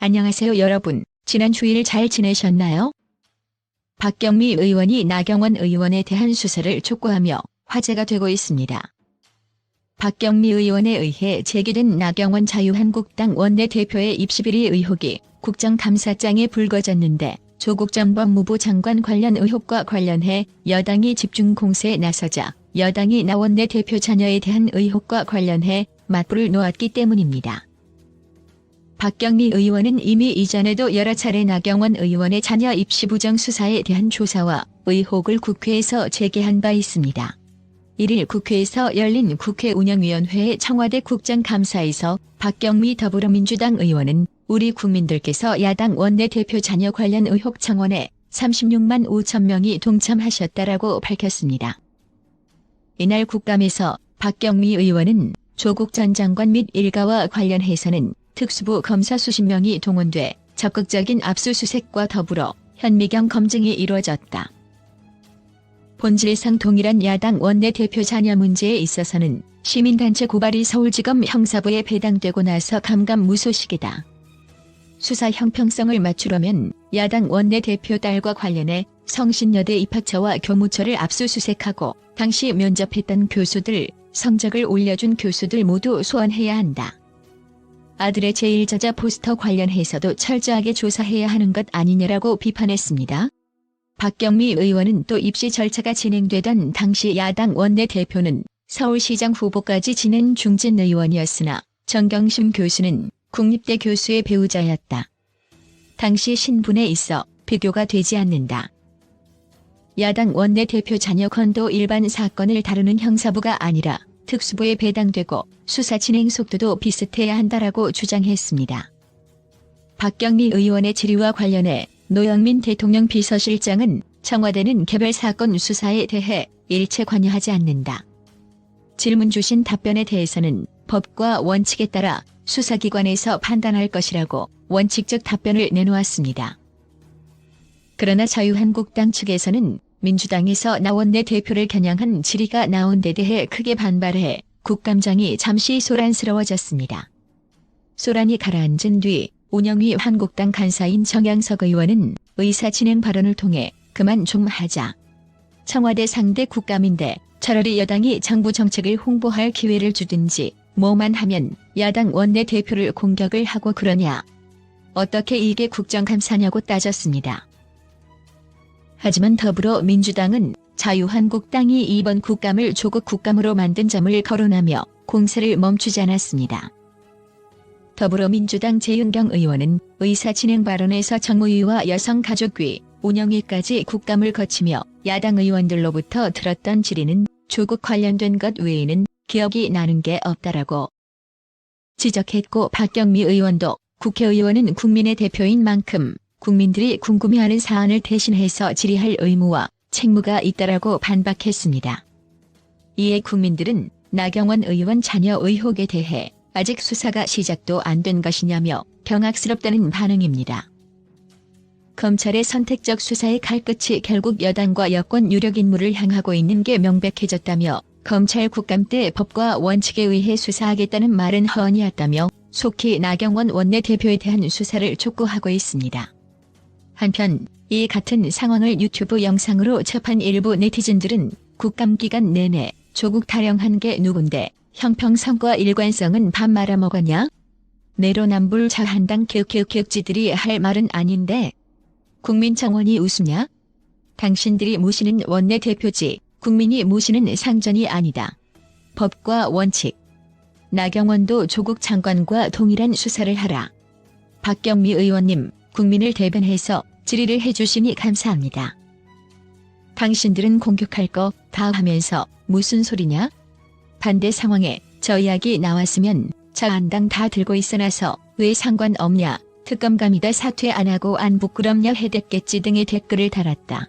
안녕하세요 여러분. 지난 주일 잘 지내셨나요? 박경미 의원이 나경원 의원에 대한 수사를 촉구하며 화제가 되고 있습니다. 박경미 의원에 의해 제기된 나경원 자유한국당 원내대표의 입시비리 의혹이 국정감사장에 불거졌는데 조국 전 법무부 장관 관련 의혹과 관련해 여당이 집중 공세에 나서자 여당이 나 원내대표 자녀에 대한 의혹과 관련해 맞불을 놓았기 때문입니다. 박경미 의원은 이미 이전에도 여러 차례 나경원 의원의 자녀 입시 부정 수사에 대한 조사와 의혹을 국회에서 제기한 바 있습니다. 1일 국회에서 열린 국회 운영위원회 청와대 국정감사에서 박경미 더불어민주당 의원은 우리 국민들께서 야당 원내대표 자녀 관련 의혹 청원에 36만 5천 명이 동참하셨다라고 밝혔습니다. 이날 국감에서 박경미 의원은 조국 전 장관 및 일가와 관련해서는 특수부 검사 수십 명이 동원돼 적극적인 압수수색과 더불어 현미경 검증이 이루어졌다. 본질상 동일한 야당 원내대표 자녀 문제에 있어서는 시민단체 고발이 서울지검 형사부에 배당되고 나서 감감무소식이다. 수사 형평성을 맞추려면 야당 원내대표 딸과 관련해 성신여대 입학처와 교무처를 압수수색하고 당시 면접했던 교수들, 성적을 올려준 교수들 모두 소환해야 한다. 아들의 제1저자 포스터 관련해서도 철저하게 조사해야 하는 것 아니냐라고 비판했습니다. 박경미 의원은 또 입시 절차가 진행되던 당시 야당 원내대표는 서울시장 후보까지 지낸 중진 의원이었으나 정경심 교수는 국립대 교수의 배우자였다. 당시 신분에 있어 비교가 되지 않는다. 야당 원내대표 자녀 건도 일반 사건을 다루는 형사부가 아니라 특수부에 배당되고 수사 진행 속도도 비슷해야 한다라고 주장했습니다. 박경미 의원의 질의와 관련해 노영민 대통령 비서실장은 청와대는 개별 사건 수사에 대해 일체 관여하지 않는다. 질문 주신 답변에 대해서는 법과 원칙에 따라 수사기관에서 판단할 것이라고 원칙적 답변을 내놓았습니다. 그러나 자유한국당 측에서는 민주당에서 나 원내대표를 겨냥한 질의가 나온 데 대해 크게 반발해 국감장이 잠시 소란스러워졌습니다. 소란이 가라앉은 뒤 운영위 한국당 간사인 정양석 의원은 의사진행 발언을 통해 그만 좀 하자. 청와대 상대 국감인데 차라리 여당이 정부 정책을 홍보할 기회를 주든지 뭐만 하면 야당 원내대표를 공격을 하고 그러냐. 어떻게 이게 국정감사냐고 따졌습니다. 하지만 더불어민주당은 자유한국당이 이번 국감을 조국 국감으로 만든 점을 거론하며 공세를 멈추지 않았습니다. 더불어민주당 재윤경 의원은 의사진행 발언에서 정무위와 여성가족위, 운영위까지 국감을 거치며 야당 의원들로부터 들었던 질의는 조국 관련된 것 외에는 기억이 나는 게 없다라고 지적했고 박경미 의원도 국회의원은 국민의 대표인 만큼 국민들이 궁금해하는 사안을 대신해서 질의할 의무와 책무가 있다라고 반박했습니다. 이에 국민들은 나경원 의원 자녀 의혹에 대해 아직 수사가 시작도 안 된 것이냐며 경악스럽다는 반응입니다. 검찰의 선택적 수사의 칼끝이 결국 여당과 여권 유력 인물을 향하고 있는 게 명백해졌다며 검찰 국감 때 법과 원칙에 의해 수사하겠다는 말은 허언이었다며 속히 나경원 원내대표에 대한 수사를 촉구하고 있습니다. 한편 이 같은 상황을 유튜브 영상으로 접한 일부 네티즌들은 국감 기간 내내 조국 타령한 게 누군데 형평성과 일관성은 밥 말아먹었냐? 내로남불 자한당 격지들이 할 말은 아닌데 국민청원이 웃으냐? 당신들이 모시는 원내대표지 국민이 모시는 상전이 아니다. 법과 원칙. 나경원도 조국 장관과 동일한 수사를 하라. 박경미 의원님, 국민을 대변해서 질의를 해주시니 감사합니다. 당신들은 공격할 거 다 하면서 무슨 소리냐? 반대 상황에 저 이야기 나왔으면 자한당 다 들고 있어놔서 왜 상관없냐? 특검감이다 사퇴 안 하고 안 부끄럽냐 해댔겠지 등의 댓글을 달았다.